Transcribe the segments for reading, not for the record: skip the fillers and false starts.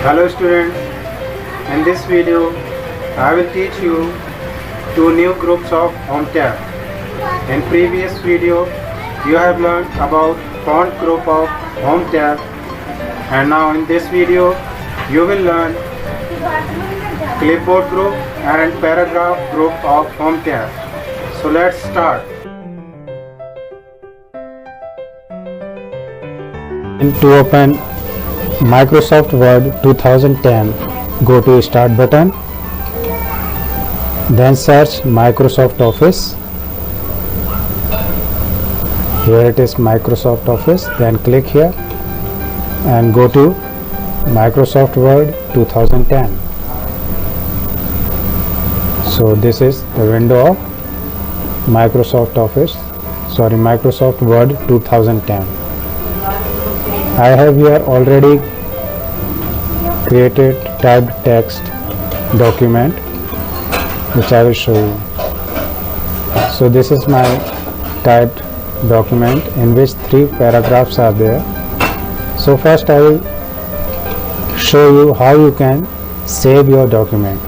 Hello students, in this video I will teach you two new groups of home tab. In previous video you have learned about font group of home tab, and now in this video you will learn clipboard group and paragraph group of home tab. So let's start. To open Microsoft Word 2010, go to Start button, then search Microsoft Office. Here it is, Microsoft Office. Then click here and go to Microsoft Word 2010. So this is the window of Microsoft Word 2010. I have here already created typed text document which I will show you. So this is my typed document in which 3 paragraphs are there. So first I will show you how you can save your document.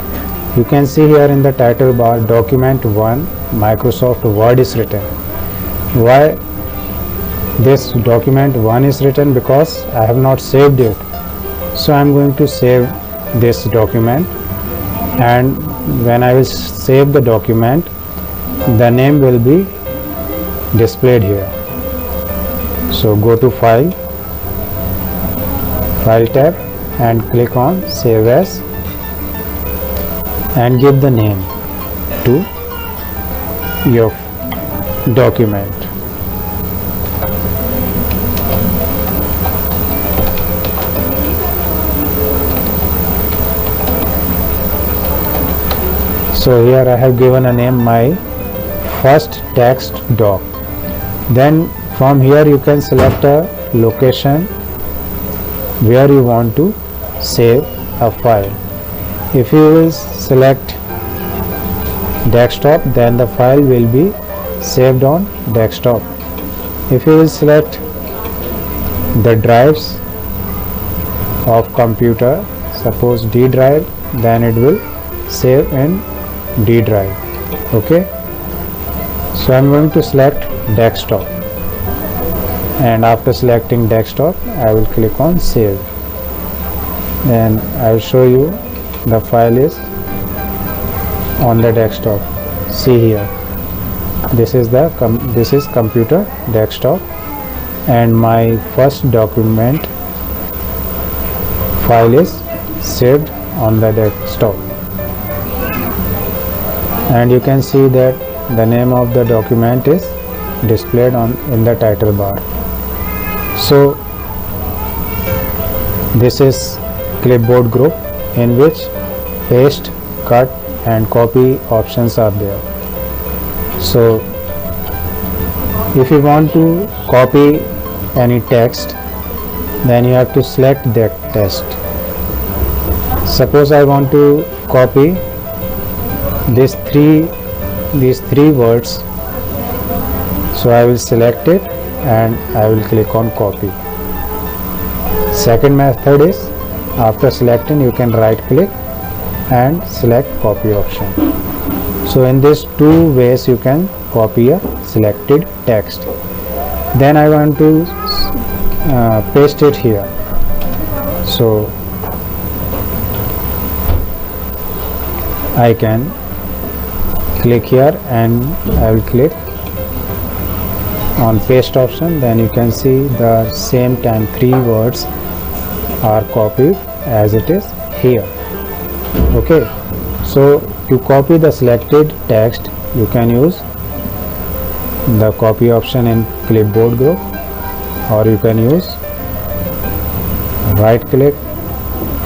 You can see here in the title bar, document 1 Microsoft Word is written. Why this document 1 is written? Because I have not saved it. So I am going to save this document, and when I will save the document, the name will be displayed here. So go to File tab and click on Save As and give the name to your document. So here I have given a name, my first text doc. Then from here you can select a location where you want to save a file. If you will select desktop, then the file will be saved on desktop. If you will select the drives of computer, suppose D drive, then it will save in D drive. Okay, so I am going to select desktop, and after selecting desktop I will click on save. Then I will show you the file is on the desktop. See here, this is computer desktop, and my first document file is saved on the desktop. And you can see that the name of the document is displayed in the title bar. So this is clipboard group in which paste, cut and copy options are there. So if you want to copy any text, then you have to select that text. Suppose I want to copy these three words, so I will select it and I will click on copy. Second method is, after selecting you can right click and select copy option. So in these two ways you can copy a selected text. Then I want to paste it here. So I can click here and I will click on paste option. Then you can see the same time 3 words are copied as it is here. Okay, so to copy the selected text you can use the copy option in clipboard group, or you can use right click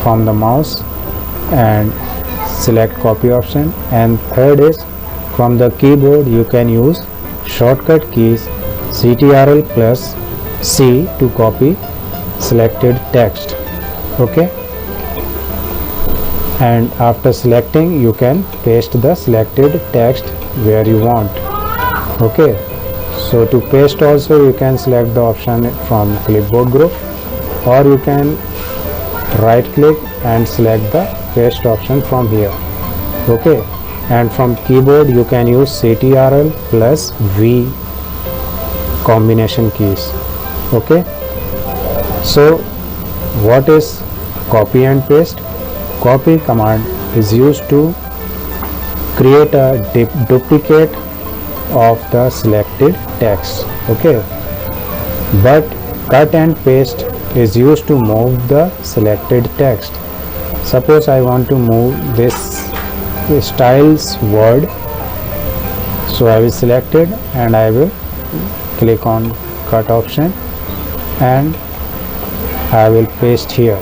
from the mouse and select copy option. And third is, from the keyboard you can use shortcut keys Ctrl plus C to copy selected text. Okay, and after selecting you can paste the selected text where you want. Okay, so to paste also you can select the option from clipboard group, or you can right click and select the paste option from here. Okay, and from keyboard you can use CTRL plus V combination keys. Okay, so what is copy and paste? Copy command is used to create a duplicate of the selected text. Okay, but cut and paste is used to move the selected text. Suppose I want to move this styles word, so I will select it and I will click on cut option and I will paste here.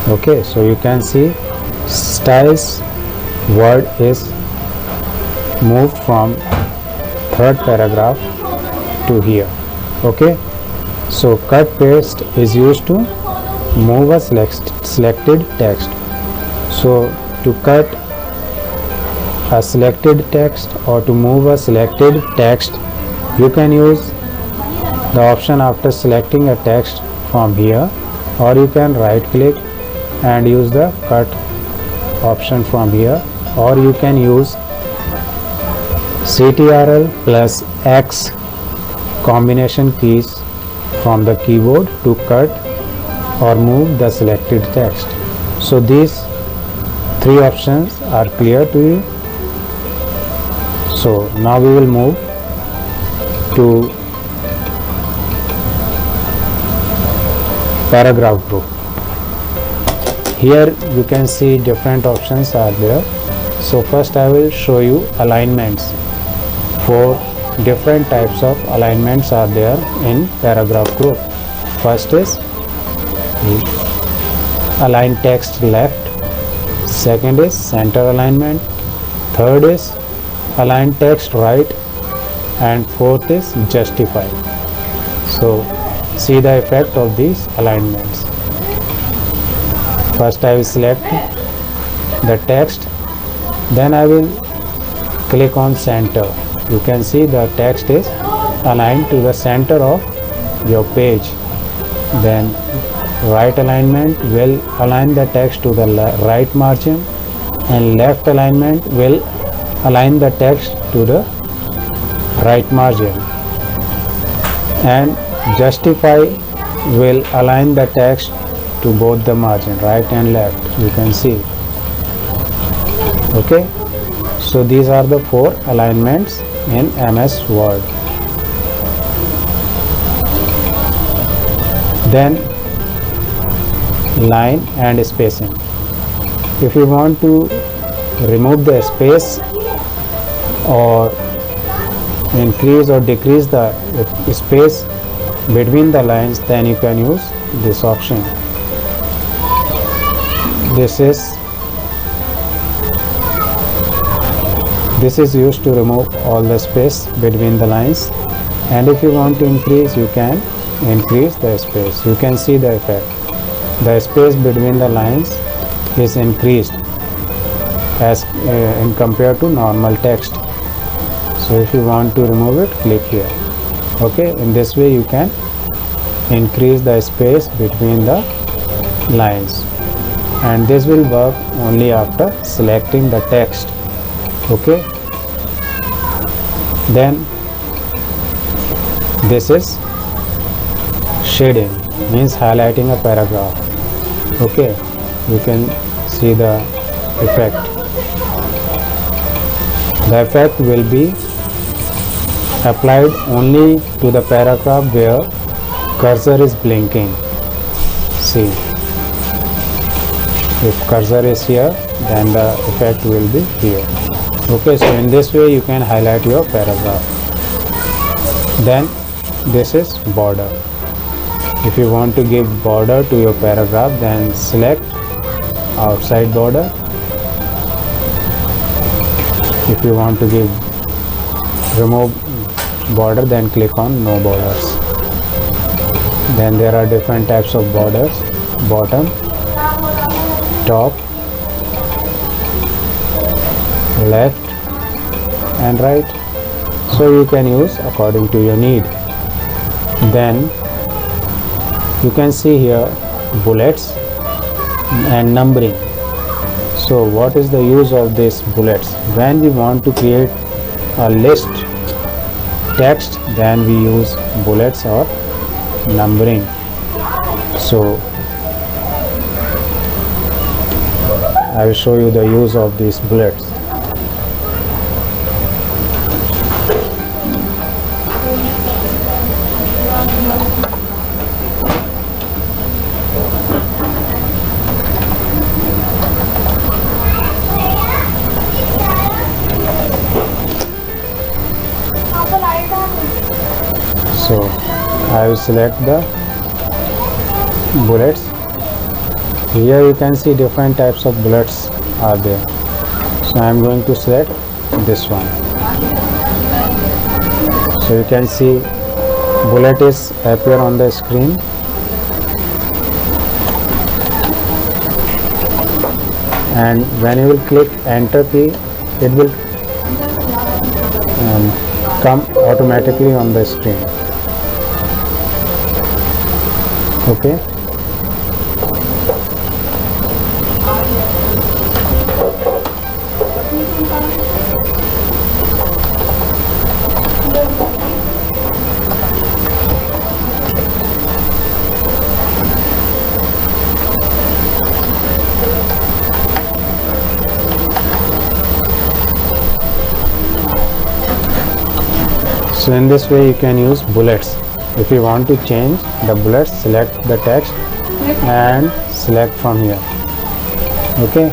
Okay, so you can see styles word is moved from third paragraph to here. Okay, so cut paste is used to move a selected text. So to cut a selected text or to move a selected text, you can use the option after selecting a text from here, or you can right click and use the cut option from here, or you can use CTRL plus X combination keys from the keyboard to cut or move the selected text. So these three options are clear to you. So now we will move to paragraph group. Here you can see different options are there. So first I will show you alignments. 4 different types of alignments are there in paragraph group. First is align text left, second is center alignment, third is align text right, and fourth is justify. So see the effect of these alignments. First I will select the text, then I will click on center. You can see the text is aligned to the center of your page. Then right alignment will align the text to the right margin, and left alignment will align the text to the right margin, and justify will align the text to both the margin, right and left. You can see. Okay, so these are the 4 alignments in MS Word. Then line and spacing. If you want to remove the space or increase or decrease the space between the lines, then you can use this option. This is used to remove all the space between the lines, and if you want to increase, you can increase the space. You can see the effect. The space between the lines is increased as in compared to normal text. So if you want to remove it, click here. Okay, in this way you can increase the space between the lines, and this will work only after selecting the text. Okay, then this is shading, means highlighting a paragraph. Okay, you can see the effect. The effect will be applied only to the paragraph where cursor is blinking. See, if cursor is here, then the effect will be here. Okay, so in this way you can highlight your paragraph. Then this is border. If you want to give border to your paragraph, then select outside border. If you want to remove border, then click on no borders. Then there are different types of borders: bottom, top, left and right. So you can use according to your need. Then you can see here bullets and numbering. So what is the use of these bullets? When we want to create a list text, then we use bullets or numbering. So I will show you the use of these bullets. So I will select the bullets. Here you can see different types of bullets are there. So I am going to select this one. So you can see bullet is appear on the screen. And when you will click enter key, it will come automatically on the screen. Okay. So in this way you can use bullets. If you want to change the bullets, select the text and select from here. Okay.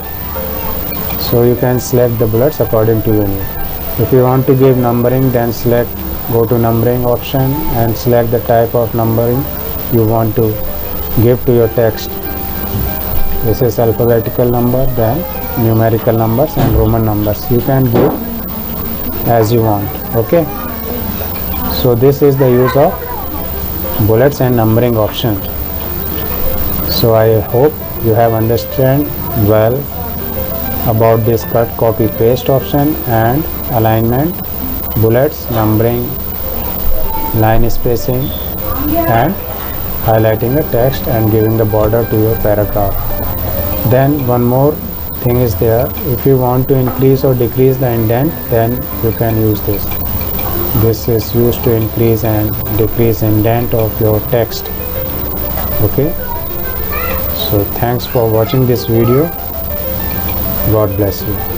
So you can select the bullets according to your need. If you want to give numbering, then go to numbering option and select the type of numbering you want to give to your text. This is alphabetical number, then numerical numbers and Roman numbers. You can give as you want. Okay. So this is the use of bullets and numbering option. So I hope you have understand well about this cut, copy, paste option and alignment, bullets, numbering, line spacing and highlighting the text and giving the border to your paragraph. Then one more thing is there. If you want to increase or decrease the indent, then you can use this. This is used to increase and decrease indent of your text. Okay. So thanks for watching this video. God bless you.